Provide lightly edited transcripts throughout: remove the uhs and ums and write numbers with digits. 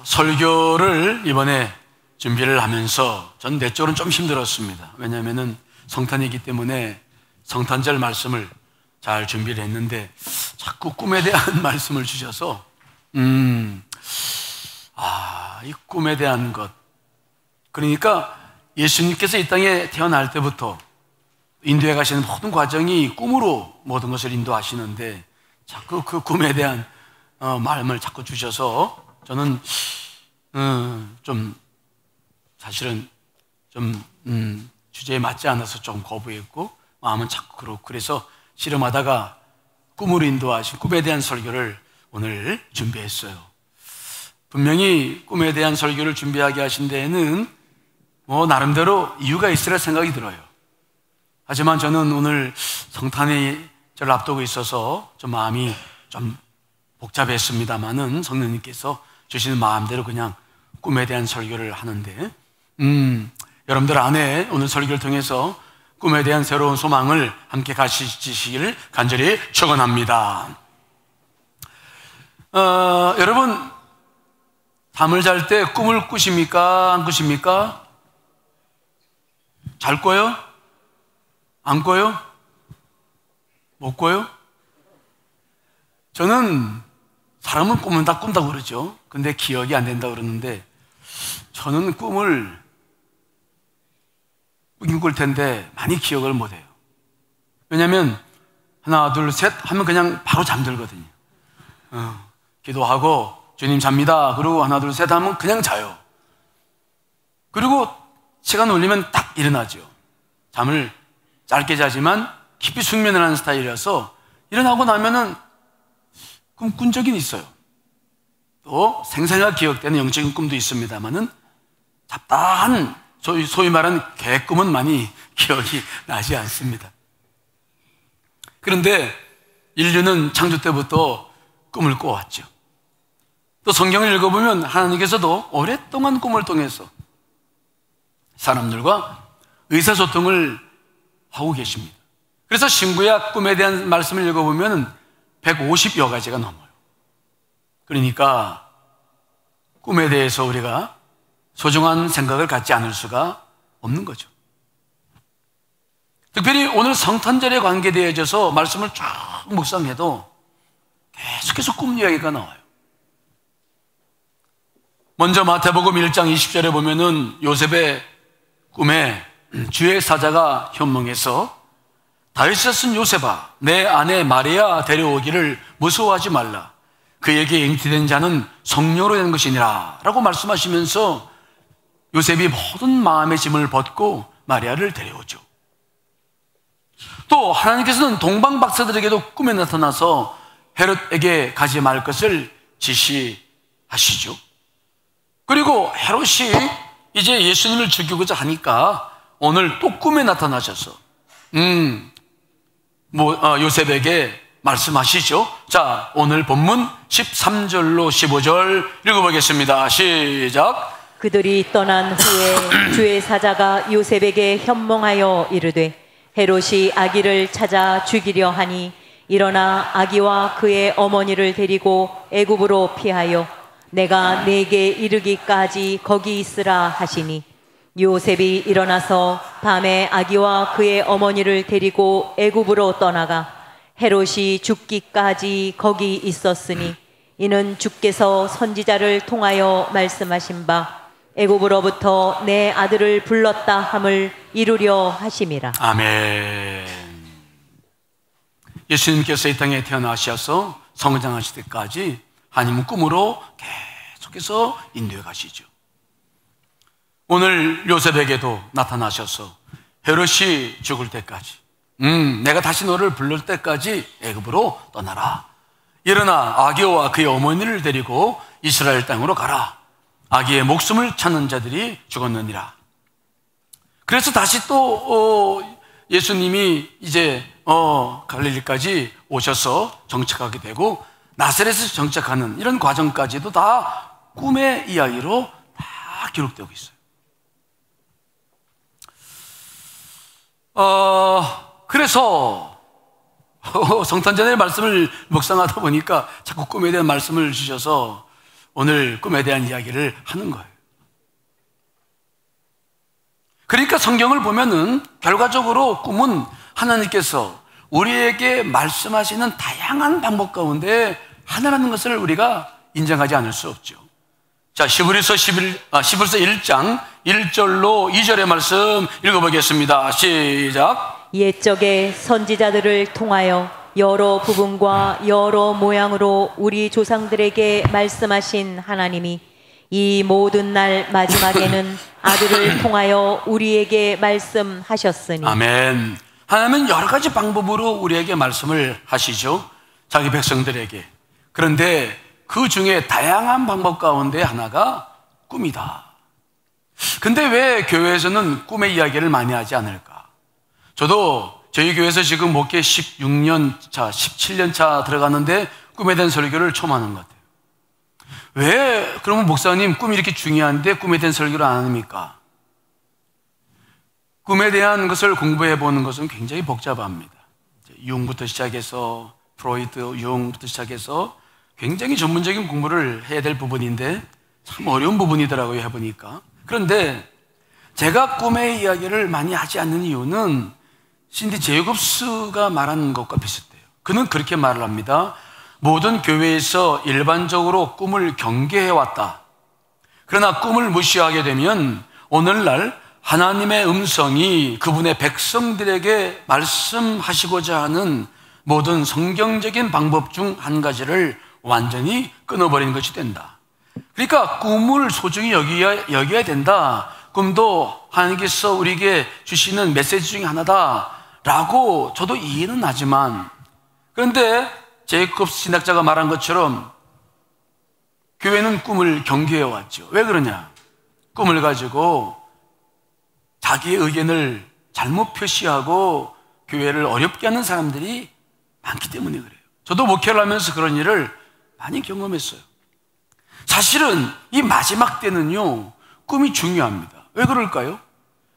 설교를 이번에 준비를 하면서 전 내적으로는 좀 힘들었습니다. 왜냐하면은 성탄이기 때문에 성탄절 말씀을 잘 준비를 했는데 자꾸 꿈에 대한 말씀을 주셔서 이 꿈에 대한 것, 그러니까 예수님께서 이 땅에 태어날 때부터 인도에 가시는 모든 과정이 꿈으로 모든 것을 인도하시는데 자꾸 그 꿈에 대한 마음을 자꾸 주셔서 저는 좀 사실은 좀 주제에 맞지 않아서 좀 거부했고 마음은 자꾸 그렇고, 그래서 씨름하다가 꿈으로 인도하신 꿈에 대한 설교를 오늘 준비했어요. 분명히 꿈에 대한 설교를 준비하게 하신 데에는 나름대로 이유가 있으라 생각이 들어요. 하지만 저는 오늘 성탄의 절을 앞두고 있어서 좀 마음이 좀 복잡했습니다만은 성령님께서 주시는 마음대로 그냥 꿈에 대한 설교를 하는데, 여러분들 안에 오늘 설교를 통해서 꿈에 대한 새로운 소망을 함께 가지시기를 간절히 축원합니다. 여러분, 잠을 잘 때 꿈을 꾸십니까? 안 꾸십니까? 잘 꿔요? 안 꿔요? 못 꿔요? 저는 사람은 꿈은 다 꾼다고 그러죠. 근데 기억이 안 된다고 그러는데 저는 꿈을 꾸긴 꿀 텐데 많이 기억을 못 해요. 왜냐하면 하나 둘 셋 하면 그냥 바로 잠들거든요. 기도하고 주님 잡니다. 그리고 하나 둘 셋 하면 그냥 자요. 그리고 시간 올리면 딱 일어나죠. 잠을 짧게 자지만 깊이 숙면을 하는 스타일이라서 일어나고 나면은 꿈 꾼 적이 있어요. 또 생생하게 기억되는 영적인 꿈도 있습니다만은 잡다한 소위 말하는 개꿈은 많이 기억이 나지 않습니다. 그런데 인류는 창조 때부터 꿈을 꿔왔죠. 또 성경을 읽어보면 하나님께서도 오랫동안 꿈을 통해서 사람들과 의사소통을 하고 계십니다. 그래서 신구약 꿈에 대한 말씀을 읽어보면 150여 가지가 넘어요. 그러니까 꿈에 대해서 우리가 소중한 생각을 갖지 않을 수가 없는 거죠. 특별히 오늘 성탄절에 관계되어져서 말씀을 쭉 묵상해도 계속해서 꿈 이야기가 나와요. 먼저 마태복음 1장 20절에 보면은 요셉의 꿈에 주의 사자가 현몽해서 다윗의 쓴 요셉아, 내 아내 마리아 데려오기를 무서워하지 말라. 그에게 잉태된 자는 성령으로 된 것이니라 라고 말씀하시면서 요셉이 모든 마음의 짐을 벗고 마리아를 데려오죠. 또 하나님께서는 동방 박사들에게도 꿈에 나타나서 헤롯에게 가지 말 것을 지시하시죠. 그리고 헤롯이 이제 예수님을 죽이고자 하니까 오늘 또 꿈에 나타나셔서 요셉에게 말씀하시죠. 자, 오늘 본문 13절로 15절 읽어보겠습니다. 시작. 그들이 떠난 후에 주의 사자가 요셉에게 현몽하여 이르되 헤롯이 아기를 찾아 죽이려 하니 일어나 아기와 그의 어머니를 데리고 애굽으로 피하여 내가 네게 이르기까지 거기 있으라 하시니 요셉이 일어나서 밤에 아기와 그의 어머니를 데리고 애굽으로 떠나가 헤롯이 죽기까지 거기 있었으니 이는 주께서 선지자를 통하여 말씀하신 바 애굽으로부터 내 아들을 불렀다 함을 이루려 하심이라. 아멘. 예수님께서 이 땅에 태어나셔서 성장하실 때까지 하나님은 꿈으로 계속해서 인도해 가시죠. 오늘 요셉에게도 나타나셔서 헤롯이 죽을 때까지 내가 다시 너를 부를 때까지 애굽으로 떠나라. 일어나 아기와 그의 어머니를 데리고 이스라엘 땅으로 가라. 아기의 목숨을 찾는 자들이 죽었느니라. 그래서 다시 또 예수님이 이제 갈릴리까지 오셔서 정착하게 되고 나사렛에서 정착하는 이런 과정까지도 다 꿈의 이야기로 다 기록되고 있어요. 그래서 성탄절의 말씀을 묵상하다 보니까 자꾸 꿈에 대한 말씀을 주셔서 오늘 꿈에 대한 이야기를 하는 거예요. 그러니까 성경을 보면은 결과적으로 꿈은 하나님께서 우리에게 말씀하시는 다양한 방법 가운데 하나라는 것을 우리가 인정하지 않을 수 없죠. 자, 히브리서 1장 1절로 2절의 말씀 읽어보겠습니다. 시작. 옛적에 선지자들을 통하여 여러 부분과 여러 모양으로 우리 조상들에게 말씀하신 하나님이 이 모든 날 마지막에는 아들을 통하여 우리에게 말씀하셨으니. 아멘. 하나님은 여러 가지 방법으로 우리에게 말씀을 하시죠. 자기 백성들에게. 그런데 그 중에 다양한 방법 가운데 하나가 꿈이다. 근데 왜 교회에서는 꿈의 이야기를 많이 하지 않을까? 저도 저희 교회에서 지금 목회 16년 차, 17년 차 들어가는데 꿈에 대한 설교를 처음 하는 것 같아요. 왜 그러면 목사님 꿈이 이렇게 중요한데 꿈에 대한 설교를 안 합니까? 꿈에 대한 것을 공부해 보는 것은 굉장히 복잡합니다. 융부터 시작해서 프로이트, 융부터 시작해서 굉장히 전문적인 공부를 해야 될 부분인데 참 어려운 부분이더라고요, 해보니까. 그런데 제가 꿈의 이야기를 많이 하지 않는 이유는 신디 제이콥스가 말하는 것과 비슷해요. 그는 그렇게 말을 합니다. 모든 교회에서 일반적으로 꿈을 경계해왔다. 그러나 꿈을 무시하게 되면 오늘날 하나님의 음성이 그분의 백성들에게 말씀하시고자 하는 모든 성경적인 방법 중 한 가지를 완전히 끊어버리는 것이 된다. 그러니까 꿈을 소중히 여겨야 된다. 꿈도 하나님께서 우리에게 주시는 메시지 중에 하나다라고 저도 이해는 하지만, 그런데 제이콥스 신학자가 말한 것처럼 교회는 꿈을 경계해왔죠. 왜 그러냐? 꿈을 가지고 자기의 의견을 잘못 표시하고 교회를 어렵게 하는 사람들이 많기 때문에 그래요. 저도 목회를 하면서 그런 일을 많이 경험했어요. 사실은 이 마지막 때는요, 꿈이 중요합니다. 왜 그럴까요?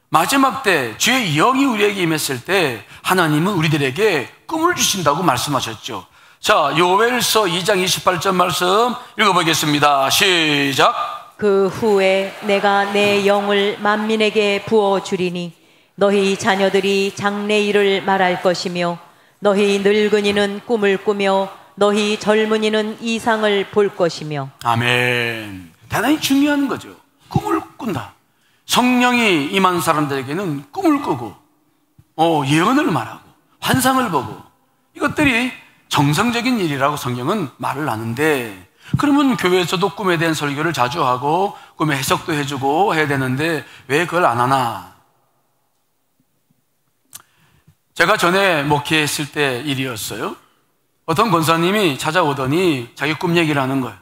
마지막 때 주의 영이 우리에게 임했을 때 하나님은 우리들에게 꿈을 주신다고 말씀하셨죠. 자, 요엘서 2장 28절 말씀 읽어보겠습니다. 시작. 그 후에 내가 내 영을 만민에게 부어주리니 너희 자녀들이 장래일을 말할 것이며 너희 늙은이는 꿈을 꾸며 너희 젊은이는 이상을 볼 것이며. 아멘. 대단히 중요한 거죠. 꿈을 꾼다. 성령이 임한 사람들에게는 꿈을 꾸고 예언을 말하고 환상을 보고, 이것들이 정상적인 일이라고 성경은 말을 하는데, 그러면 교회에서도 꿈에 대한 설교를 자주 하고 꿈의 해석도 해주고 해야 되는데 왜 그걸 안 하나? 제가 전에 목회했을 때 일이었어요. 어떤 권사님이 찾아오더니 자기 꿈 얘기를 하는 거예요.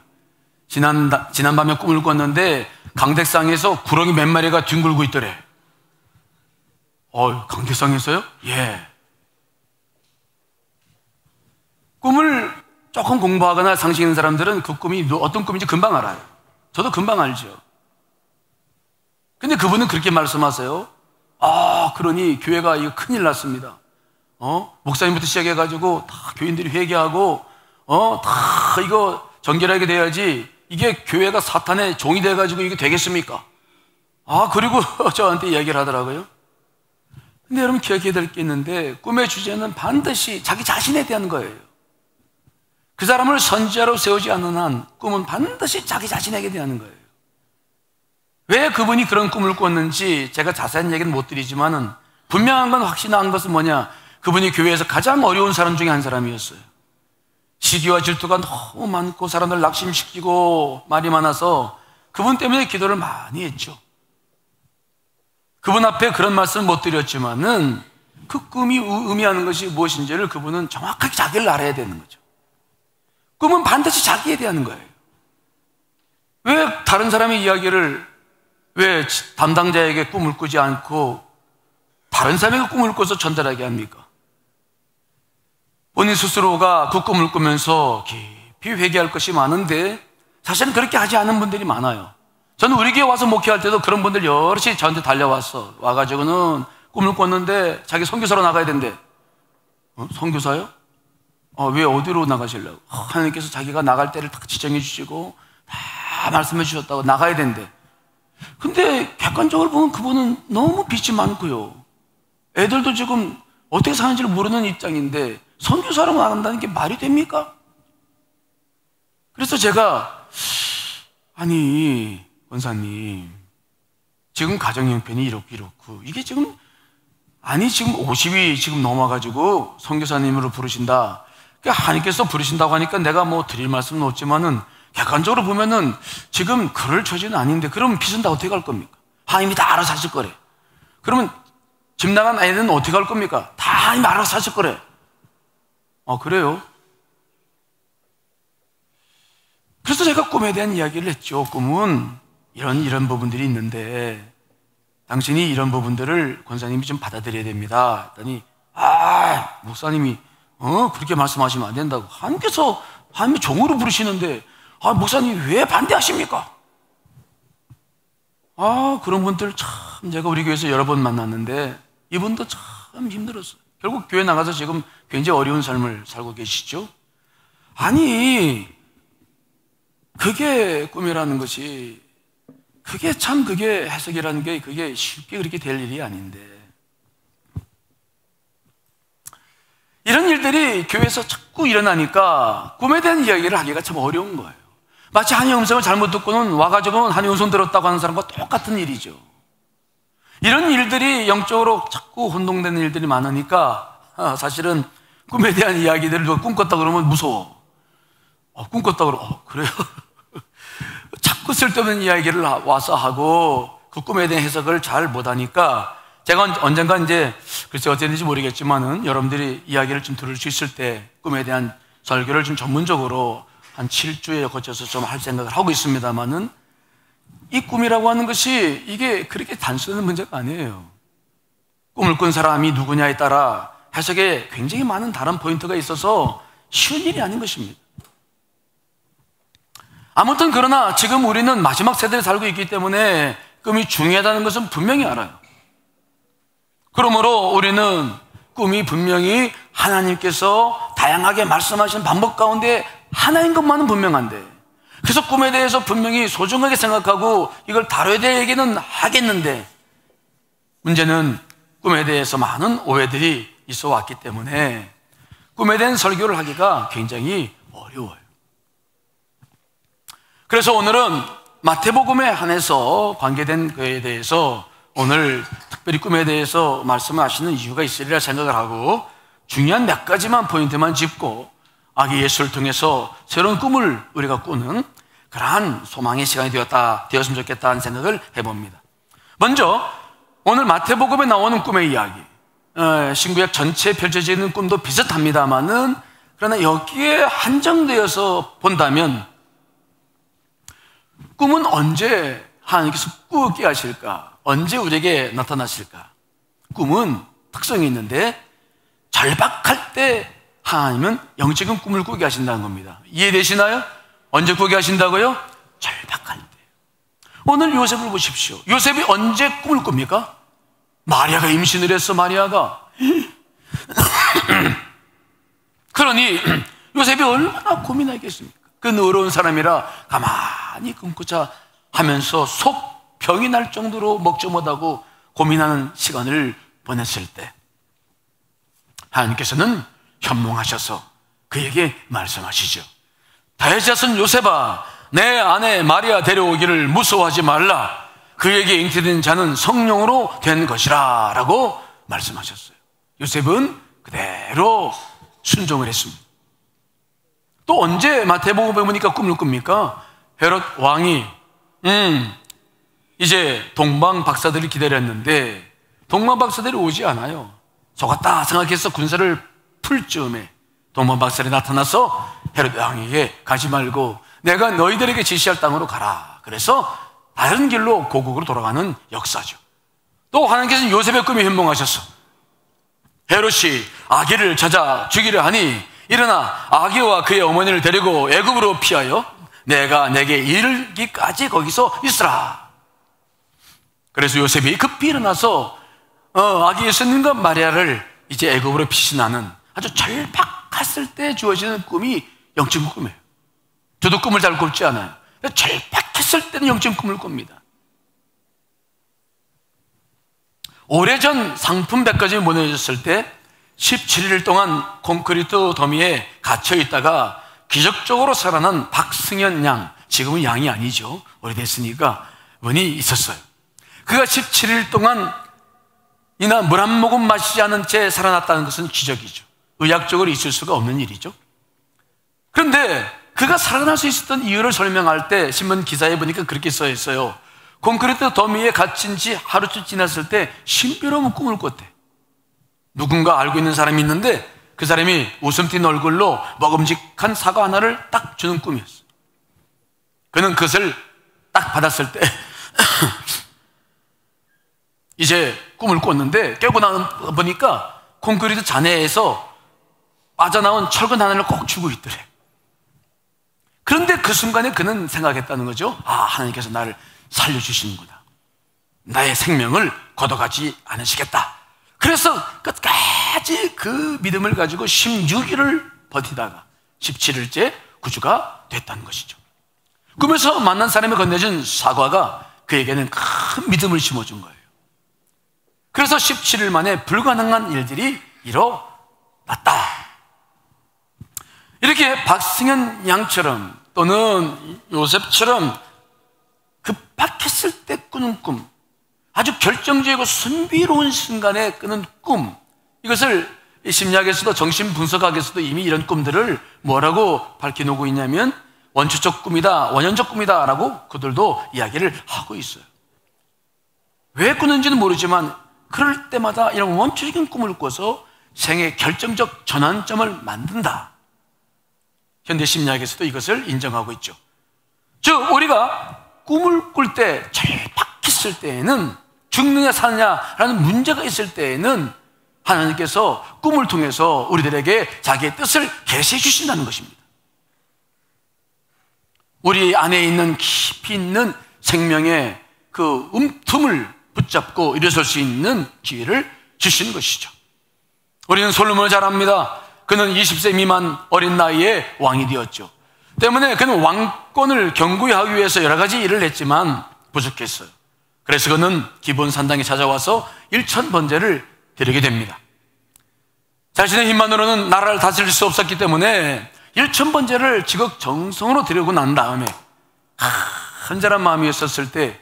지난밤에 꿈을 꿨는데 강대상에서 구렁이 몇 마리가 뒹굴고 있더래. 강대상에서요? 예. 꿈을 조금 공부하거나 상식 있는 사람들은 그 꿈이 어떤 꿈인지 금방 알아요. 저도 금방 알죠. 근데 그분은 그렇게 말씀하세요. 그러니 교회가 이거 큰일 났습니다. 목사님부터 시작해가지고 다 교인들이 회개하고 다 이거 정결하게 돼야지 이게 교회가 사탄의 종이 돼가지고 이게 되겠습니까? 그리고 저한테 이야기를 하더라고요. 근데 여러분 기억해야 될 게 있는데, 꿈의 주제는 반드시 자기 자신에 대한 거예요. 그 사람을 선지자로 세우지 않는 한 꿈은 반드시 자기 자신에게 대한 거예요. 왜 그분이 그런 꿈을 꿨는지 제가 자세한 얘기는 못 드리지만은 분명한 건, 확신한 것은 뭐냐? 그분이 교회에서 가장 어려운 사람 중에 한 사람이었어요. 시기와 질투가 너무 많고 사람들 낙심시키고 말이 많아서 그분 때문에 기도를 많이 했죠. 그분 앞에 그런 말씀을 못 드렸지만은 그 꿈이 의미하는 것이 무엇인지를 그분은 정확하게 자기를 알아야 되는 거죠. 꿈은 반드시 자기에 대한 거예요. 왜 다른 사람의 이야기를, 왜 담당자에게 꿈을 꾸지 않고 다른 사람에게 꿈을 꿔서 전달하게 합니까? 본인 스스로가 그 꿈을 꾸면서 깊이 회개할 것이 많은데 사실은 그렇게 하지 않은 분들이 많아요. 저는 우리 교회 와서 목회할 때도 그런 분들 여럿이 저한테 와가지고는 꿈을 꿨는데 자기 선교사로 나가야 된대. 선교사요? 왜 어디로 나가시려고? 하나님께서 자기가 나갈 때를 딱 지정해 주시고 다 다 말씀해 주셨다고 나가야 된대. 근데 객관적으로 보면 그분은 너무 빚이 많고요. 애들도 지금 어떻게 사는지를 모르는 입장인데 선교사로 나간다는 게 말이 됩니까? 그래서 제가 아니 권사님 지금 가정 형편이 이렇고 이게 지금 아니 지금 50이 지금 넘어가지고 선교사님으로 부르신다. 그러니까 하나님께서 부르신다고 하니까 내가 뭐 드릴 말씀은 없지만은 객관적으로 보면은 지금 그럴 처지는 아닌데 그러면 빚은 다 어떻게 할 겁니까? 하나님이 다 알아서 하실 거래. 그러면 집 나간 아이는 어떻게 할 겁니까? 다 하나님이 알아서 하실 거래. 그래요? 그래서 제가 꿈에 대한 이야기를 했죠. 꿈은 이런 부분들이 있는데 당신이 이런 부분들을 권사님이 좀 받아들여야 됩니다. 했더니 목사님이 그렇게 말씀하시면 안 된다고. 하나님께서 하나님이 종으로 부르시는데 목사님이 왜 반대하십니까? 그런 분들 참 제가 우리 교회에서 여러 번 만났는데 이분도 참 힘들었어요. 결국 교회 나가서 지금 굉장히 어려운 삶을 살고 계시죠. 아니 그게 꿈이라는 것이 그게 해석이라는 게 그게 쉽게 그렇게 될 일이 아닌데 이런 일들이 교회에서 자꾸 일어나니까 꿈에 대한 이야기를 하기가 참 어려운 거예요. 마치 하나님의 음성을 잘못 듣고는 와가지고는 하나님의 음성 들었다고 하는 사람과 똑같은 일이죠. 이런 일들이 영적으로 자꾸 혼동되는 일들이 많으니까 사실은 꿈에 대한 이야기들을 누가 꿈꿨다 그러면 무서워. 꿈꿨다 그러면 그래요? 자꾸 쓸데없는 이야기를 와서 하고 그 꿈에 대한 해석을 잘 못하니까 제가 언젠가 이제 글쎄 어떻게 되는지 모르겠지만은 여러분들이 이야기를 좀 들을 수 있을 때 꿈에 대한 설교를 좀 전문적으로 한 7주에 거쳐서 좀 할 생각을 하고 있습니다만은 이 꿈이라고 하는 것이 이게 그렇게 단순한 문제가 아니에요. 꿈을 꾼 사람이 누구냐에 따라 해석에 굉장히 많은 다른 포인트가 있어서 쉬운 일이 아닌 것입니다. 아무튼 그러나 지금 우리는 마지막 세대에 살고 있기 때문에 꿈이 중요하다는 것은 분명히 알아요. 그러므로 우리는 꿈이 분명히 하나님께서 다양하게 말씀하신 방법 가운데 하나인 것만은 분명한데 그래서 꿈에 대해서 분명히 소중하게 생각하고 이걸 다뤄야 될 얘기는 하겠는데 문제는 꿈에 대해서 많은 오해들이 있어 왔기 때문에 꿈에 대한 설교를 하기가 굉장히 어려워요. 그래서 오늘은 마태복음에 한해서 관계된 그에 대해서 오늘 특별히 꿈에 대해서 말씀을 하시는 이유가 있으리라 생각을 하고 중요한 몇 가지만 포인트만 짚고 아기 예수를 통해서 새로운 꿈을 우리가 꾸는 그러한 소망의 시간이 되었으면 좋겠다는 생각을 해봅니다. 먼저 오늘 마태복음에 나오는 꿈의 이야기, 신구약 전체에 펼쳐지는 꿈도 비슷합니다만은 그러나 여기에 한정되어서 본다면 꿈은 언제 하나님께서 꾸게 하실까? 언제 우리에게 나타나실까? 꿈은 특성이 있는데 절박할 때 하나님은 영적인 꿈을 꾸게 하신다는 겁니다. 이해되시나요? 언제 꾸게 하신다고요? 절박할 때. 오늘 요셉을 보십시오. 요셉이 언제 꿈을 꿉니까? 마리아가 임신을 했어. 마리아가. 그러니 요셉이 얼마나 고민하겠습니까? 그 어려운 사람이라 가만히 꿈꾸자 하면서 속 병이 날 정도로 먹지 못하고 고민하는 시간을 보냈을 때 하나님께서는 현몽하셔서 그에게 말씀하시죠. 다윗의 자손 요셉아, 내 아내 마리아 데려오기를 무서워하지 말라. 그에게 잉태된 자는 성령으로 된 것이라 라고 말씀하셨어요. 요셉은 그대로 순종을 했습니다. 또 언제 마태복음에 보니까 꿈을 꿉니까? 헤롯 왕이 이제 동방 박사들이 기다렸는데 동방 박사들이 오지 않아요. 속았다 생각해서 군사를 풀 즈음에 동방 박사들이 나타나서 헤롯 왕에게 가지 말고 내가 너희들에게 지시할 땅으로 가라. 그래서 다른 길로 고국으로 돌아가는 역사죠. 또 하나님께서는 요셉의 꿈에 현몽하셨어. 헤롯이 아기를 찾아 죽이려 하니 일어나 아기와 그의 어머니를 데리고 애굽으로 피하여 내가 내게 이르기까지 거기서 있으라. 그래서 요셉이 급히 일어나서 아기 예수님과 마리아를 이제 애굽으로 피신하는 아주 절박했을 때 주어지는 꿈이 영적인 꿈이에요. 저도 꿈을 잘 꿀지 않아요. 절박했을 박혔을 때는 영적 꿈을 꿉니다. 오래전 상품 백화점이 무너졌을 때 17일 동안 콘크리트 더미에 갇혀 있다가 기적적으로 살아난 박승현 양, 지금은 양이 아니죠. 오래됐으니까 분이 있었어요. 그가 17일 동안 이나 물 한 모금 마시지 않은 채 살아났다는 것은 기적이죠. 의학적으로 있을 수가 없는 일이죠. 그런데 그가 살아날 수 있었던 이유를 설명할 때 신문 기사에 보니까 그렇게 써 있어요. 콘크리트 더미에 갇힌 지 하루쯤 지났을 때 신비로운 꿈을 꿨대. 누군가 알고 있는 사람이 있는데 그 사람이 웃음 띤 얼굴로 먹음직한 사과 하나를 딱 주는 꿈이었어. 그는 그것을 딱 받았을 때 이제 꿈을 꿨는데 깨고 나 보니까 콘크리트 잔해에서 빠져나온 철근 하나를 꼭 쥐고 있더래. 그런데 그 순간에 그는 생각했다는 거죠. 아, 하나님께서 나를 살려주시는구나. 나의 생명을 걷어가지 않으시겠다. 그래서 끝까지 그 믿음을 가지고 16일을 버티다가 17일째 구주가 됐다는 것이죠. 꿈에서 만난 사람이 건네준 사과가 그에게는 큰 믿음을 심어준 거예요. 그래서 17일 만에 불가능한 일들이 일어났다. 이렇게 박승현 양처럼 또는 요셉처럼 급박했을 때 꾸는 꿈, 아주 결정적이고 신비로운 순간에 꾸는 꿈, 이것을 심리학에서도 정신분석학에서도 이미 이런 꿈들을 뭐라고 밝혀놓고 있냐면 원초적 꿈이다, 원현적 꿈이다 라고 그들도 이야기를 하고 있어요. 왜 꾸는지는 모르지만 그럴 때마다 이런 원초적인 꿈을 꿔서 생의 결정적 전환점을 만든다. 현대 심리학에서도 이것을 인정하고 있죠. 즉 우리가 꿈을 꿀 때 절박했을 때에는 죽느냐 사느냐라는 문제가 있을 때에는 하나님께서 꿈을 통해서 우리들에게 자기의 뜻을 계시해 주신다는 것입니다. 우리 안에 있는 깊이 있는 생명의 그 틈을 붙잡고 일어설 수 있는 기회를 주시는 것이죠. 우리는 솔로몬을 잘 압니다. 그는 20세 미만 어린 나이에 왕이 되었죠. 때문에 그는 왕권을 견고히 하기 위해서 여러 가지 일을 했지만 부족했어요. 그래서 그는 기브온 산당에 찾아와서 1000번제를 드리게 됩니다. 자신의 힘만으로는 나라를 다스릴 수 없었기 때문에 1000번제를 지극정성으로 드리고 난 다음에 간절한 마음이 있었을 때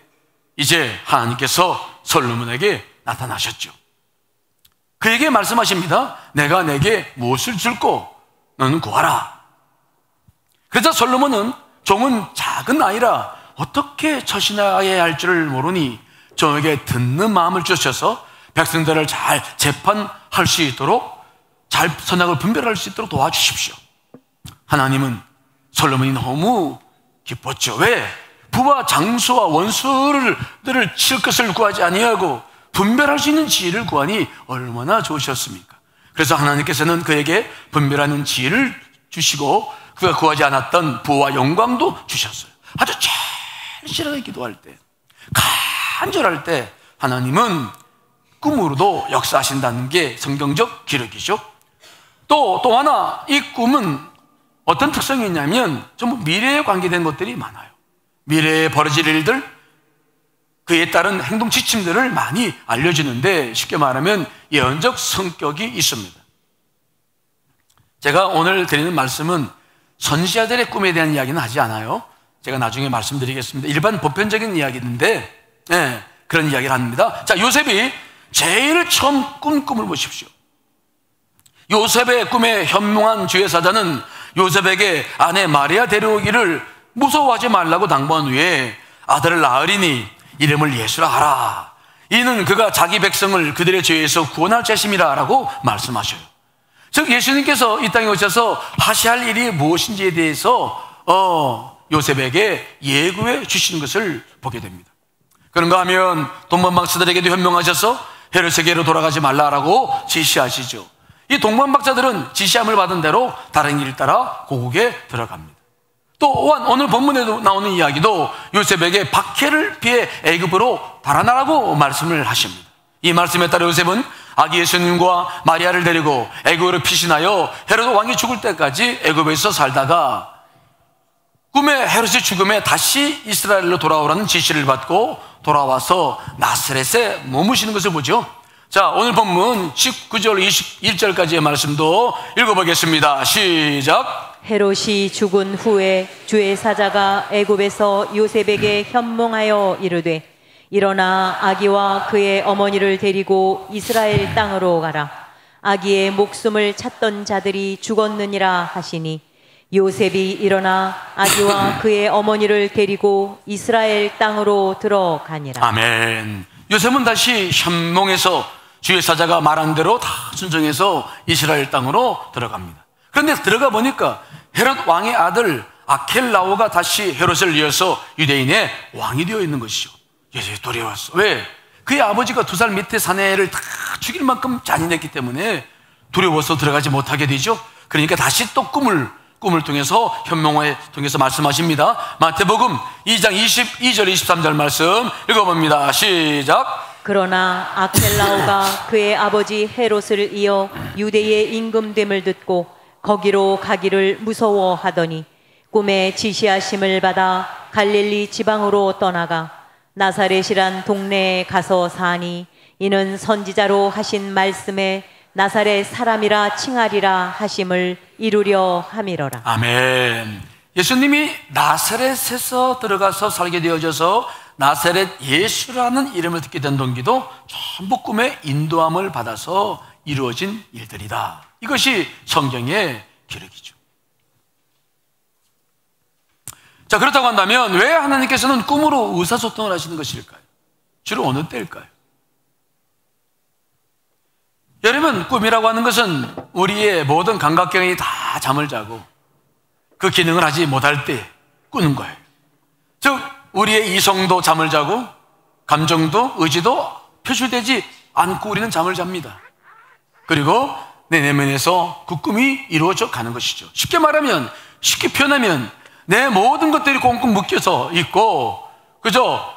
이제 하나님께서 솔로몬에게 나타나셨죠. 그에게 말씀하십니다. 내가 내게 무엇을 줄고 너는 구하라. 그래서 솔로몬은 종은 작은 아이라 어떻게 처신해야 할 줄을 모르니 종에게 듣는 마음을 주셔서 백성들을 잘 재판할 수 있도록 잘 선악을 분별할 수 있도록 도와주십시오. 하나님은 솔로몬이 너무 기뻤죠. 왜? 부와 장수와 원수들을 칠 것을 구하지 아니하고 분별할 수 있는 지혜를 구하니 얼마나 좋으셨습니까? 그래서 하나님께서는 그에게 분별하는 지혜를 주시고 그가 구하지 않았던 부와 영광도 주셨어요. 아주 절실하게 기도할 때, 간절할 때 하나님은 꿈으로도 역사하신다는 게 성경적 기록이죠. 또 하나 이 꿈은 어떤 특성이 있냐면 전부 미래에 관계된 것들이 많아요. 미래에 벌어질 일들, 그에 따른 행동 지침들을 많이 알려주는데 쉽게 말하면 예언적 성격이 있습니다. 제가 오늘 드리는 말씀은 선지자들의 꿈에 대한 이야기는 하지 않아요. 제가 나중에 말씀드리겠습니다. 일반 보편적인 이야기인데 그런 이야기를 합니다. 자, 요셉이 제일 처음 꾼 꿈을 보십시오. 요셉의 꿈에 현몽한 주의사자는 요셉에게 아내 마리아 데려오기를 무서워하지 말라고 당부한 후에 아들을 낳으리니 이름을 예수라 하라. 이는 그가 자기 백성을 그들의 죄에서 구원할 자심이라 라고 말씀하셔요. 즉 예수님께서 이 땅에 오셔서 하셔야 할 일이 무엇인지에 대해서 요셉에게 예고해 주시는 것을 보게 됩니다. 그런가 하면 동방박사들에게도 현명하셔서 헤롯에게로 돌아가지 말라라고 지시하시죠. 이 동방박사들은 지시함을 받은 대로 다른 길 따라 고국에 들어갑니다. 또한 오늘 본문에도 나오는 이야기도 요셉에게 박해를 피해 애굽으로 달아나라고 말씀을 하십니다. 이 말씀에 따라 요셉은 아기 예수님과 마리아를 데리고 애굽으로 피신하여 헤롯 왕이 죽을 때까지 애굽에서 살다가 꿈에 헤롯의 죽음에 다시 이스라엘로 돌아오라는 지시를 받고 돌아와서 나사렛에 머무시는 것을 보죠. 자, 오늘 본문 19절 21절까지의 말씀도 읽어보겠습니다. 시작. 헤롯이 죽은 후에 주의 사자가 애굽에서 요셉에게 현몽하여 이르되 일어나 아기와 그의 어머니를 데리고 이스라엘 땅으로 가라. 아기의 목숨을 찾던 자들이 죽었느니라 하시니 요셉이 일어나 아기와 그의 어머니를 데리고 이스라엘 땅으로 들어가니라. 아멘. 요셉은 다시 현몽에서 주의 사자가 말한 대로 다 순종해서 이스라엘 땅으로 들어갑니다. 그런데 들어가 보니까 헤롯 왕의 아들 아켈라오가 다시 헤롯을 이어서 유대인의 왕이 되어 있는 것이죠. 요셉이 두려웠어. 왜? 그의 아버지가 2살 밑에 사내를 다 죽일 만큼 잔인했기 때문에 두려워서 들어가지 못하게 되죠. 그러니까 다시 또 꿈을 통해서 현몽을 통해서 말씀하십니다. 마태복음 2장 22절 23절 말씀 읽어봅니다. 시작. 그러나 아켈라오가 그의 아버지 헤롯을 이어 유대의 임금됨을 듣고 거기로 가기를 무서워하더니 꿈에 지시하심을 받아 갈릴리 지방으로 떠나가 나사렛이란 동네에 가서 사니 이는 선지자로 하신 말씀에 나사렛 사람이라 칭하리라 하심을 이루려 함이로라. 아멘. 예수님이 나사렛에서 들어가서 살게 되어져서 나사렛 예수라는 이름을 듣게 된 동기도 전부 꿈의 인도함을 받아서 이루어진 일들이다. 이것이 성경의 기록이죠. 자, 그렇다고 한다면 왜 하나님께서는 꿈으로 의사소통을 하시는 것일까요? 주로 어느 때일까요? 여러분, 꿈이라고 하는 것은 우리의 모든 감각경이 다 잠을 자고 그 기능을 하지 못할 때 꾸는 거예요. 즉 우리의 이성도 잠을 자고 감정도 의지도 표출되지 않고 우리는 잠을 잡니다. 그리고 내 내면에서 그 꿈이 이루어져 가는 것이죠. 쉽게 말하면, 쉽게 표현하면 내 모든 것들이 꽁꽁 묶여서 있고 그저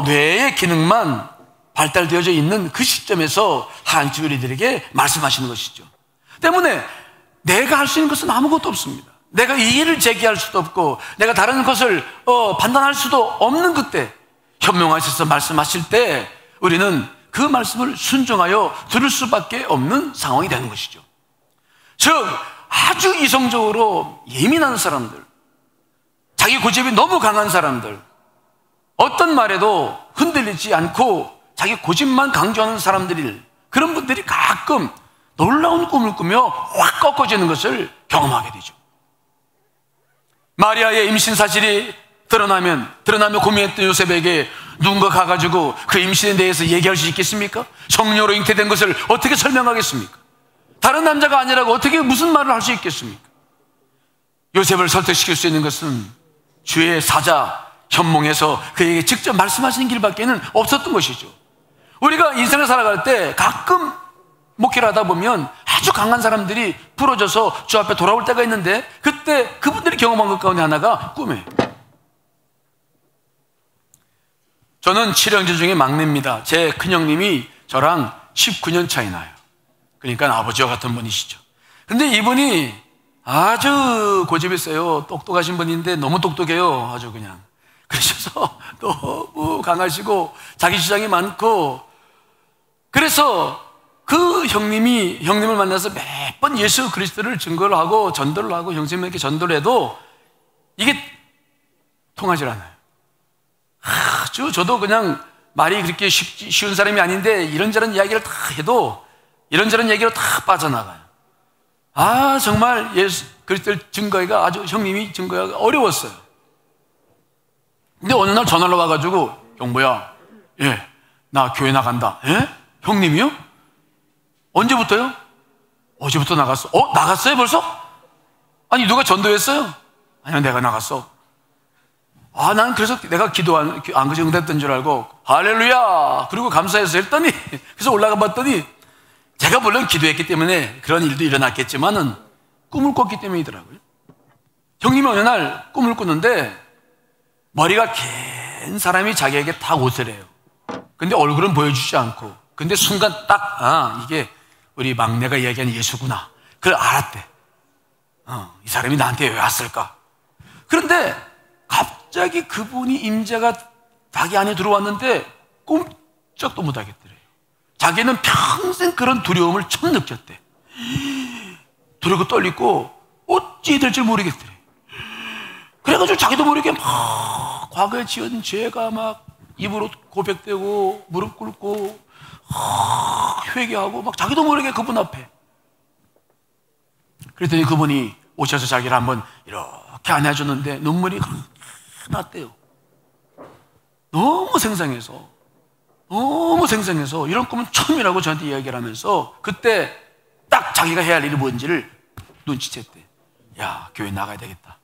뇌의 기능만 발달되어져 있는 그 시점에서 하나님 우리들에게 말씀하시는 것이죠. 때문에 내가 할 수 있는 것은 아무것도 없습니다. 내가 이의를 제기할 수도 없고 내가 다른 것을 판단할 수도 없는 그때 현명하셔서 말씀하실 때 우리는 그 말씀을 순종하여 들을 수밖에 없는 상황이 되는 것이죠. 즉 아주 이성적으로 예민한 사람들, 자기 고집이 너무 강한 사람들, 어떤 말에도 흔들리지 않고 자기 고집만 강조하는 사람들이, 그런 분들이 가끔 놀라운 꿈을 꾸며 확 꺾어지는 것을 경험하게 되죠. 마리아의 임신 사실이 드러나며 고민했던 요셉에게 누군가 가가지고 그 임신에 대해서 얘기할 수 있겠습니까? 성녀로 잉태된 것을 어떻게 설명하겠습니까? 다른 남자가 아니라고 어떻게 무슨 말을 할 수 있겠습니까? 요셉을 설득시킬 수 있는 것은 주의 사자 현몽에서 그에게 직접 말씀하시는 길밖에는 없었던 것이죠. 우리가 인생을 살아갈 때 가끔 목회를 하다 보면 아주 강한 사람들이 부러져서 주 앞에 돌아올 때가 있는데 그때 그분들이 경험한 것 가운데 하나가 꿈이에요. 저는 7형제 중에 막내입니다. 제 큰형님이 저랑 19년 차이 나요. 그러니까 아버지와 같은 분이시죠. 근데 이분이 아주 고집이 세요. 똑똑하신 분인데 너무 똑똑해요. 아주 그냥. 그러셔서 너무 강하시고 자기 주장이 많고, 그래서 그 형님을 만나서 몇 번 예수 그리스도를 증거를 하고 전도를 하고 형제님에게 전도를 해도 이게 통하질 않아요. 아주 저도 그냥 말이 그렇게 쉬운 사람이 아닌데 이런저런 이야기를 다 해도 이런저런 얘기로 다 빠져나가요. 정말 예수 그리스도를 증거하기가, 아주 형님이 증거하기가 어려웠어요. 근데 어느 날 전화를 와가지고, 용보야, 나 교회 나간다. 형님이요? 언제부터요? 어제부터 나갔어. 나갔어요 벌써? 아니 누가 전도했어요? 아니요, 내가 나갔어. 난 그래서 내가 기도한 안그지 응답했던 줄 알고 할렐루야 그리고 감사해서 했더니, 그래서 올라가 봤더니 제가 물론 기도했기 때문에 그런 일도 일어났겠지만은 꿈을 꿨기 때문이더라고요. 형님이 어느 날 꿈을 꾸는데 머리가 긴 사람이 자기에게 딱 옷을 해요. 근데 얼굴은 보여주지 않고, 근데 순간 딱 이게 우리 막내가 이야기하는 예수구나 그걸 알았대. 이 사람이 나한테 왜 왔을까? 그런데 갑자기 그분이 임재가 자기 안에 들어왔는데 꼼짝도 못하겠더래요. 자기는 평생 그런 두려움을 처음 느꼈대. 두렵고 떨리고 어찌 해야 될지 모르겠더래. 그래가지고 자기도 모르게 막 과거에 지은 죄가 막 입으로 고백되고 무릎 꿇고 회개하고 막 자기도 모르게 그분 앞에. 그랬더니 그분이 오셔서 자기를 한번 이렇게 안아줬는데 눈물이 났대요. 너무 생생해서 이런 꿈은 처음이라고 저한테 이야기를 하면서 그때 딱 자기가 해야 할 일이 뭔지를 눈치챘대. 야, 교회 나가야 되겠다.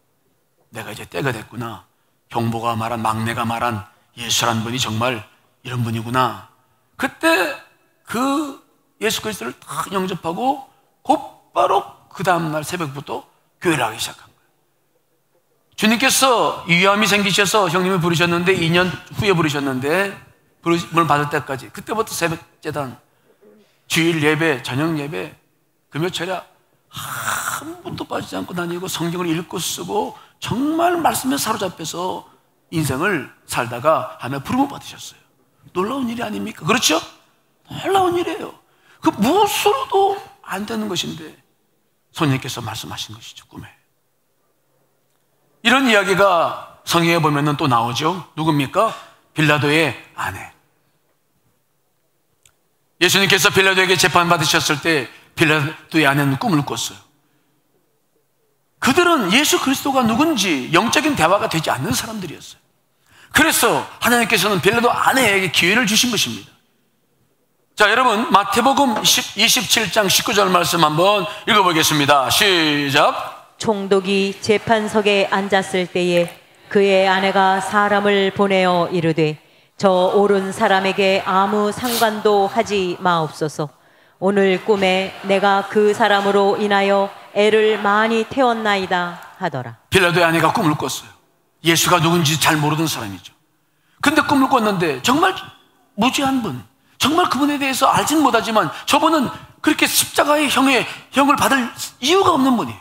내가 이제 때가 됐구나. 형보가 말한, 막내가 말한 예수란 분이 정말 이런 분이구나. 그때 그 예수 그리스도를 딱 영접하고 곧바로 그 다음날 새벽부터 교회를 하기 시작한 거예요. 주님께서 위암이 생기셔서 형님을 부르셨는데 2년 후에 부르셨는데 부르심을 받을 때까지 그때부터 새벽 제단, 주일 예배, 저녁 예배, 금요 철야 한 번도 빠지지 않고 다니고 성경을 읽고 쓰고 정말 말씀에 사로잡혀서 인생을 살다가 하나 부름을 받으셨어요. 놀라운 일이 아닙니까? 그렇죠? 놀라운 일이에요. 그 무엇으로도 안 되는 것인데 성령께서 말씀하신 것이죠. 꿈에. 이런 이야기가 성경에 보면 또 나오죠. 누굽니까? 빌라도의 아내. 예수님께서 빌라도에게 재판받으셨을 때 빌라도의 아내는 꿈을 꿨어요. 그들은 예수 그리스도가 누군지 영적인 대화가 되지 않는 사람들이었어요. 그래서 하나님께서는 빌라도 아내에게 기회를 주신 것입니다. 자, 여러분 마태복음 27장 19절 말씀 한번 읽어보겠습니다. 시작. 총독이 재판석에 앉았을 때에 그의 아내가 사람을 보내어 이르되 저 옳은 사람에게 아무 상관도 하지 마옵소서. 오늘 꿈에 내가 그 사람으로 인하여 애를 많이 태웠나이다 하더라. 빌라도의 아내가 꿈을 꿨어요. 예수가 누군지 잘 모르던 사람이죠. 근데 꿈을 꿨는데 정말 무지한 분, 정말 그분에 대해서 알지는 못하지만 저분은 그렇게 십자가의 형을 받을 이유가 없는 분이에요.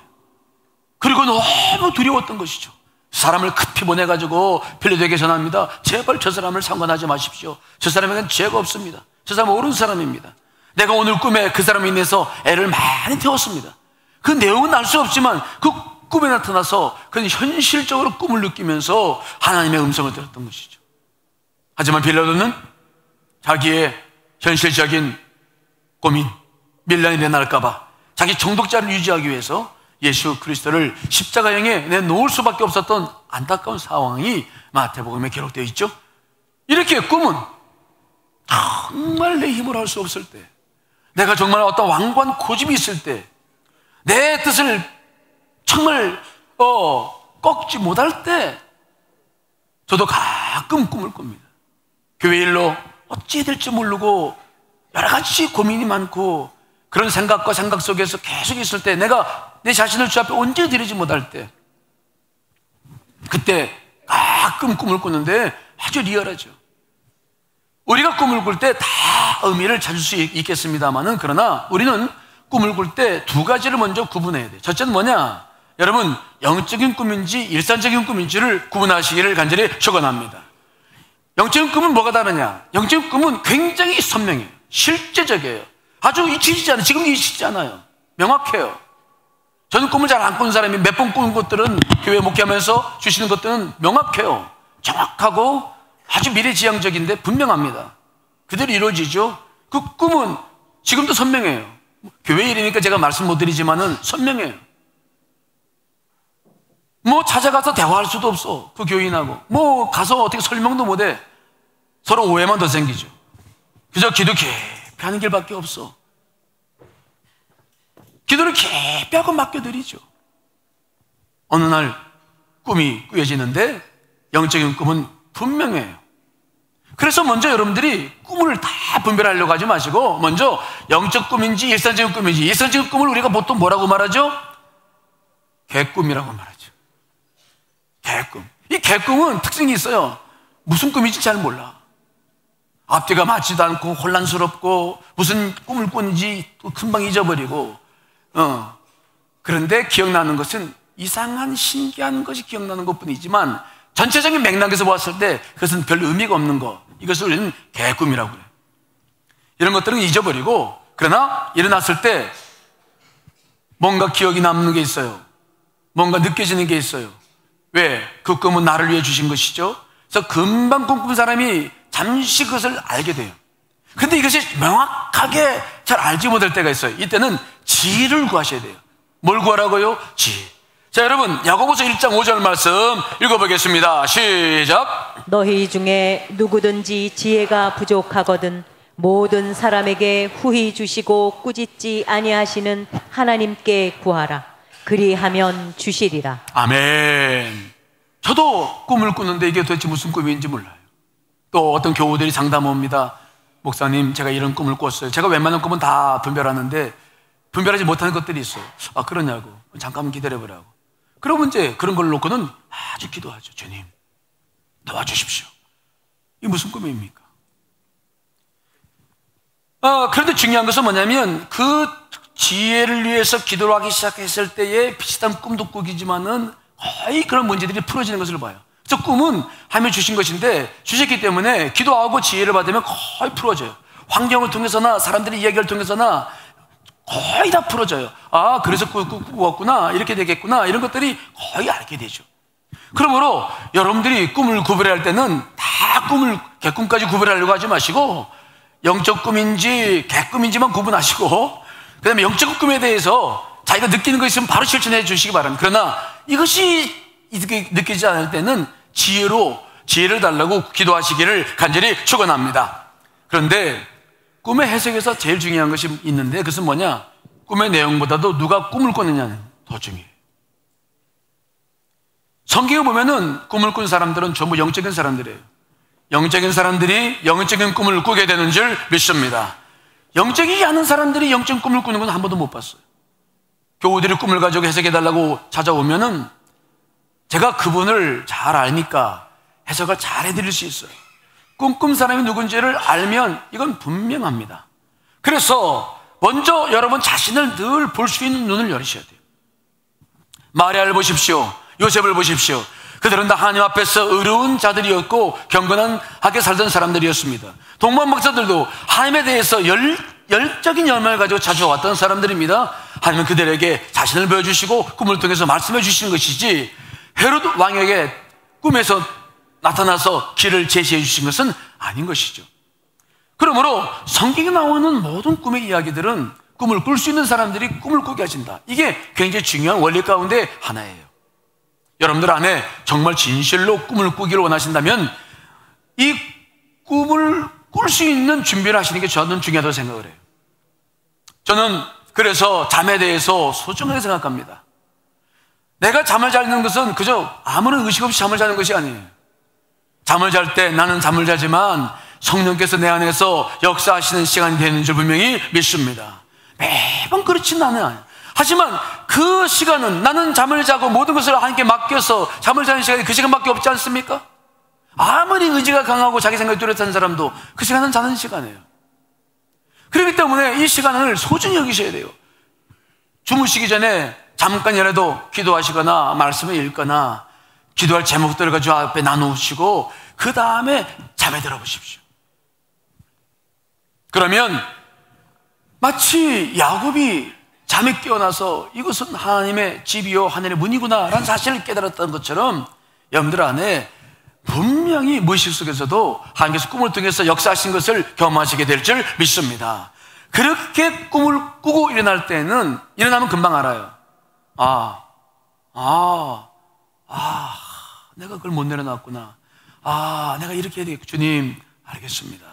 그리고 너무 두려웠던 것이죠. 사람을 급히 보내가지고 빌라도에게 전합니다. 제발 저 사람을 상관하지 마십시오. 저 사람에게는 죄가 없습니다. 저 사람은 옳은 사람입니다. 내가 오늘 꿈에 그 사람에 인해서 애를 많이 태웠습니다. 그 내용은 알 수 없지만 그 꿈에 나타나서 그는 현실적으로 꿈을 느끼면서 하나님의 음성을 들었던 것이죠. 하지만 빌라도는 자기의 현실적인 고민, 밀란이 일어날까봐 자기 정독자를 유지하기 위해서 예수 그리스도를 십자가형에 내놓을 수밖에 없었던 안타까운 상황이 마태복음에 기록되어 있죠. 이렇게 꿈은 정말 내 힘으로 할 수 없을 때, 내가 정말 어떤 완고한 고집이 있을 때, 내 뜻을 정말 꺾지 못할 때 저도 가끔 꿈을 꿉니다. 교회 일로 어찌 해야 될지 모르고 여러 가지 고민이 많고 그런 생각과 생각 속에서 계속 있을 때, 내가 내 자신을 주 앞에 언제 드리지 못할 때, 그때 가끔 꿈을 꾸는데 아주 리얼하죠. 우리가 꿈을 꿀 때 다 의미를 찾을 수 있겠습니다만은, 그러나 우리는 꿈을 꿀 때 두 가지를 먼저 구분해야 돼요. 첫째는 뭐냐? 여러분, 영적인 꿈인지 일상적인 꿈인지를 구분하시기를 간절히 축원합니다. 영적인 꿈은 뭐가 다르냐? 영적인 꿈은 굉장히 선명해요. 실제적이에요. 아주 잊히지 않아요. 지금도 잊히지 않아요. 명확해요. 저는 꿈을 잘 안 꾸는 사람이 몇 번 꾸는 것들은, 교회 목회하면서 주시는 것들은 명확해요. 정확하고 아주 미래지향적인데 분명합니다. 그대로 이루어지죠. 그 꿈은 지금도 선명해요. 교회 일이니까 제가 말씀 못 드리지만은 선명해요. 뭐 찾아가서 대화할 수도 없어. 그 교인하고 뭐 가서 어떻게 설명도 못해. 서로 오해만 더 생기죠. 그저 기도 깊이 하는 길밖에 없어. 기도를 깊이 하고 맡겨드리죠. 어느 날 꿈이 꾸여지는데 영적인 꿈은 분명해요. 그래서 먼저 여러분들이 꿈을 다 분별하려고 하지 마시고, 먼저 영적 꿈인지 일상적인 꿈인지, 일상적인 꿈을 우리가 보통 뭐라고 말하죠? 개꿈이라고 말하죠. 개꿈. 이 개꿈은 특징이 있어요. 무슨 꿈인지 잘 몰라. 앞뒤가 맞지도 않고 혼란스럽고 무슨 꿈을 꾼지 금방 잊어버리고, 그런데 기억나는 것은 이상한 신기한 것이 기억나는 것뿐이지만 전체적인 맥락에서 보았을 때 그것은 별 의미가 없는 것, 이것을 우리는 개꿈이라고 그래요. 이런 것들은 잊어버리고, 그러나 일어났을 때 뭔가 기억이 남는 게 있어요. 뭔가 느껴지는 게 있어요. 왜? 그 꿈은 나를 위해 주신 것이죠. 그래서 금방 꿈꾼 사람이 잠시 그것을 알게 돼요. 근데 이것이 명확하게 잘 알지 못할 때가 있어요. 이때는 지혜를 구하셔야 돼요. 뭘 구하라고요? 지혜. 자, 여러분, 야고보서 1장 5절 말씀 읽어보겠습니다. 시작. 너희 중에 누구든지 지혜가 부족하거든 모든 사람에게 후히 주시고 꾸짖지 아니하시는 하나님께 구하라. 그리하면 주시리라. 아멘. 저도 꿈을 꾸는데 이게 도대체 무슨 꿈인지 몰라요. 또 어떤 교우들이 상담 옵니다. 목사님, 제가 이런 꿈을 꿨어요. 제가 웬만한 꿈은 다 분별하는데 분별하지 못하는 것들이 있어요. 아, 그러냐고. 잠깐만 기다려보라고. 그러면 이제 그런 걸 놓고는 아주 기도하죠. 주님, 도와주십시오. 이게 무슨 꿈입니까? 그런데 중요한 것은 뭐냐면 그 지혜를 위해서 기도를 하기 시작했을 때에 비슷한 꿈도 꾸기지만은 거의 그런 문제들이 풀어지는 것을 봐요. 그래서 꿈은 하나님이 주신 것인데 주셨기 때문에 기도하고 지혜를 받으면 거의 풀어져요. 환경을 통해서나 사람들의 이야기를 통해서나 거의 다 풀어져요. 아, 그래서 꾸었구나, 이렇게 되겠구나, 이런 것들이 거의 알게 되죠. 그러므로 여러분들이 꿈을 구별할 때는 다 개꿈까지 구별하려고 하지 마시고 영적 꿈인지 개꿈인지만 구분하시고, 그 다음에 영적 꿈에 대해서 자기가 느끼는 것이 있으면 바로 실천해 주시기 바랍니다. 그러나 이것이 느끼지 않을 때는 지혜를 달라고 기도하시기를 간절히 축원합니다. 그런데 꿈의 해석에서 제일 중요한 것이 있는데 그것은 뭐냐? 꿈의 내용보다도 누가 꿈을 꾸느냐는 더 중요해요. 성경에 보면은 꿈을 꾼 사람들은 전부 영적인 사람들이에요. 영적인 사람들이 영적인 꿈을 꾸게 되는 줄 믿습니다. 영적이지 않은 사람들이 영적인 꿈을 꾸는 건 한 번도 못 봤어요. 교우들이 꿈을 가지고 해석해달라고 찾아오면은 제가 그분을 잘 아니까 해석을 잘 해드릴 수 있어요. 꿈꾼 사람이 누군지를 알면 이건 분명합니다. 그래서 먼저 여러분 자신을 늘 볼 수 있는 눈을 열으셔야 돼요. 마리아를 보십시오. 요셉을 보십시오. 그들은 다 하나님 앞에서 의로운 자들이었고 경건하게 살던 사람들이었습니다. 동방 박사들도 하나님에 대해서 열적인 열망을 가지고 찾아왔던 사람들입니다. 하나님은 그들에게 자신을 보여주시고 꿈을 통해서 말씀해 주시는 것이지 헤롯 왕에게 꿈에서 나타나서 길을 제시해 주신 것은 아닌 것이죠. 그러므로 성경에 나오는 모든 꿈의 이야기들은 꿈을 꿀 수 있는 사람들이 꿈을 꾸게 하신다. 이게 굉장히 중요한 원리 가운데 하나예요. 여러분들 안에 정말 진실로 꿈을 꾸기를 원하신다면 이 꿈을 꿀 수 있는 준비를 하시는 게 저는 중요하다고 생각을 해요. 저는 그래서 잠에 대해서 소중하게 생각합니다. 내가 잠을 자는 것은 그저 아무런 의식 없이 잠을 자는 것이 아니에요. 잠을 잘 때 나는 잠을 자지만 성령께서 내 안에서 역사하시는 시간이 되는 줄 분명히 믿습니다. 매번 그렇지는 않아요. 하지만 그 시간은 나는 잠을 자고 모든 것을 하나님께 맡겨서 잠을 자는 시간이 그 시간밖에 없지 않습니까? 아무리 의지가 강하고 자기 생각이 뚜렷한 사람도 그 시간은 자는 시간이에요. 그렇기 때문에 이 시간을 소중히 여기셔야 돼요. 주무시기 전에 잠깐이라도 기도하시거나 말씀을 읽거나 기도할 제목들을 가지고 앞에 나누시고 그 다음에 잠에 들어보십시오. 그러면 마치 야곱이 잠에 깨어나서 이것은 하나님의 집이요 하늘의 문이구나 라는 사실을 깨달았던 것처럼 여러분들 안에 분명히 무의식 속에서도 하나님께서 꿈을 통해서 역사하신 것을 경험하시게 될 줄 믿습니다. 그렇게 꿈을 꾸고 일어나면 금방 알아요. 내가 그걸 못 내려놨구나. 내가 이렇게 해야 되겠구나. 주님, 알겠습니다.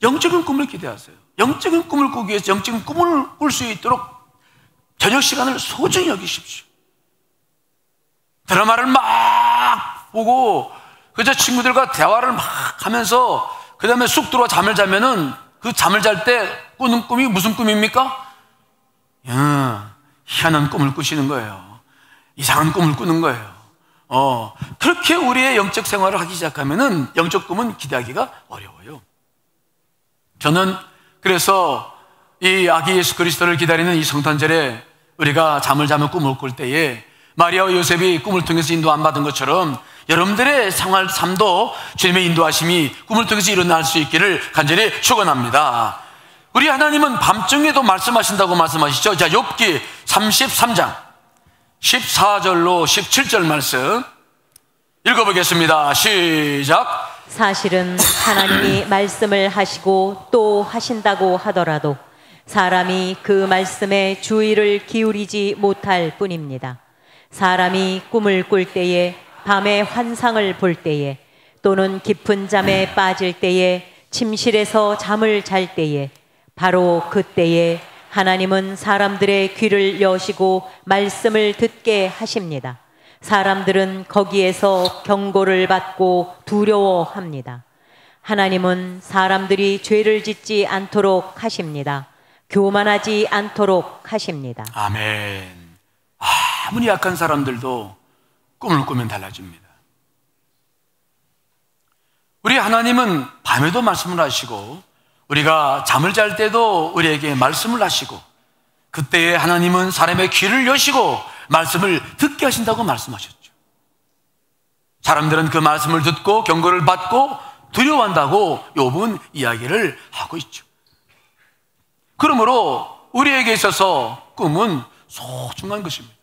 영적인 꿈을 기대하세요. 영적인 꿈을 꾸기 위해서 영적인 꿈을 꿀 수 있도록 저녁 시간을 소중히 여기십시오. 드라마를 막 보고 그저 친구들과 대화를 막 하면서 그 다음에 쑥 들어와 잠을 자면은 그 잠을 잘 때 꾸는 꿈이 무슨 꿈입니까? 희한한 꿈을 꾸시는 거예요. 이상한 꿈을 꾸는 거예요. 그렇게 우리의 영적 생활을 하기 시작하면은 영적 꿈은 기대하기가 어려워요. 저는 그래서 이 아기 예수 그리스도를 기다리는 이 성탄절에 우리가 잠을 자면 꿈을 꿀 때에 마리아와 요셉이 꿈을 통해서 인도 안 받은 것처럼 여러분들의 생활 삶도 주님의 인도하심이 꿈을 통해서 일어날 수 있기를 간절히 축원합니다. 우리 하나님은 밤중에도 말씀하신다고 말씀하시죠. 자, 욥기 33장 14절로 17절 말씀 읽어보겠습니다. 시작. 사실은 하나님이 말씀을 하시고 또 하신다고 하더라도 사람이 그 말씀에 주의를 기울이지 못할 뿐입니다. 사람이 꿈을 꿀 때에, 밤에 환상을 볼 때에, 또는 깊은 잠에 빠질 때에, 침실에서 잠을 잘 때에, 바로 그때에 하나님은 사람들의 귀를 여시고 말씀을 듣게 하십니다. 사람들은 거기에서 경고를 받고 두려워합니다. 하나님은 사람들이 죄를 짓지 않도록 하십니다. 교만하지 않도록 하십니다. 아멘. 아무리 약한 사람들도 꿈을 꾸면 달라집니다. 우리 하나님은 밤에도 말씀을 하시고 우리가 잠을 잘 때도 우리에게 말씀을 하시고 그때에 하나님은 사람의 귀를 여시고 말씀을 듣게 하신다고 말씀하셨죠. 사람들은 그 말씀을 듣고 경고를 받고 두려워한다고 욥은 이야기를 하고 있죠. 그러므로 우리에게 있어서 꿈은 소중한 것입니다.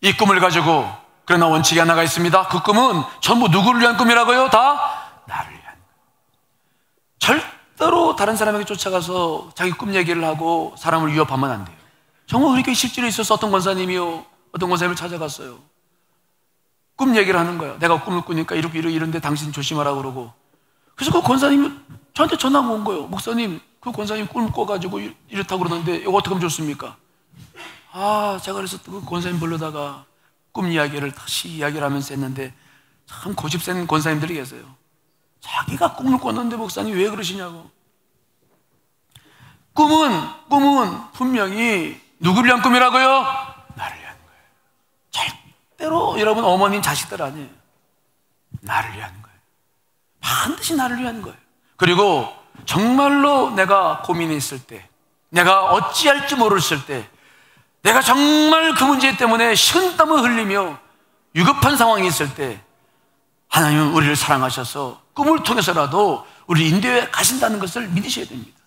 이 꿈을 가지고 그러나 원칙이 하나가 있습니다. 그 꿈은 전부 누구를 위한 꿈이라고요? 다 나를 위한 꿈. 절대로 다른 사람에게 쫓아가서 자기 꿈 얘기를 하고 사람을 위협하면 안 돼요. 정말 우리 교회 실제로 있어서 어떤 권사님이요, 어떤 권사님을 찾아갔어요. 꿈 얘기를 하는 거예요. 내가 꿈을 꾸니까 이런데 당신 조심하라고 그러고. 그래서 그 권사님이 저한테 전화가 온 거예요. 목사님, 그 권사님 꿈을 꿔가지고 이렇다고 그러는데 이거 어떻게 하면 좋습니까? 제가 그래서 그 권사님 불러다가 꿈 이야기를 다시 이야기를 하면서 했는데 참 고집센 권사님들이 계세요. 자기가 꿈을 꿨는데 목사님 왜 그러시냐고. 꿈은 분명히 누구를 위한 꿈이라고요? 나를 위한 거예요. 절대로 여러분 어머님 자식들 아니에요. 나를 위한 거예요. 반드시 나를 위한 거예요. 그리고 정말로 내가 고민이 있을 때, 내가 어찌할지 모르실 때, 내가 정말 그 문제 때문에 식은땀을 흘리며 위급한 상황이 있을 때 하나님은 우리를 사랑하셔서 꿈을 통해서라도 우리 인도에 가신다는 것을 믿으셔야 됩니다.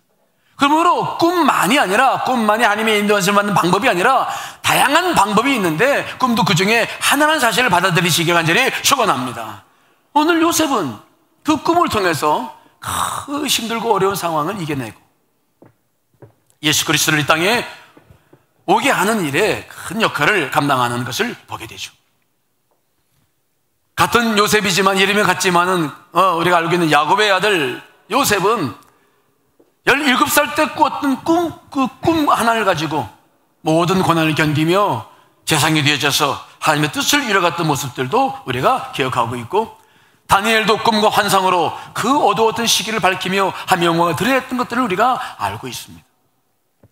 그러므로 꿈만이 하나님의 인도하심을 받는 방법이 아니라 다양한 방법이 있는데 꿈도 그 중에 하나라는 사실을 받아들이시기 간절히 축원합니다. 오늘 요셉은 그 꿈을 통해서 그 힘들고 어려운 상황을 이겨내고 예수 그리스도를 이 땅에 오게 하는 일에 큰 역할을 감당하는 것을 보게 되죠. 같은 요셉이지만 이름이 같지만은 우리가 알고 있는 야곱의 아들 요셉은 17살 때 꾸었던 꿈 하나를 가지고 모든 고난을 견디며 재상이 되어져서 하나님의 뜻을 이뤄갔던 모습들도 우리가 기억하고 있고, 다니엘도 꿈과 환상으로 그 어두웠던 시기를 밝히며 하나님의 영광을 드러냈던 것들을 우리가 알고 있습니다.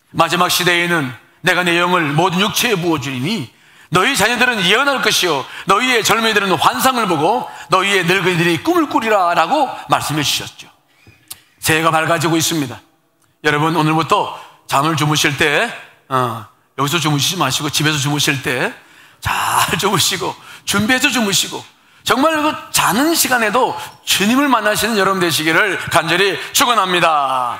마지막 시대에는 내가 내 영을 모든 육체에 부어주리니 너희 자녀들은 예언할 것이요 너희의 젊은이들은 환상을 보고 너희의 늙은이들이 꿈을 꾸리라 라고 말씀해 주셨죠. 새해가 밝아지고 있습니다. 여러분 오늘부터 잠을 주무실 때 여기서 주무시지 마시고 집에서 주무실 때 잘 주무시고 준비해서 주무시고 정말 그 자는 시간에도 주님을 만나시는 여러분 되시기를 간절히 축원합니다.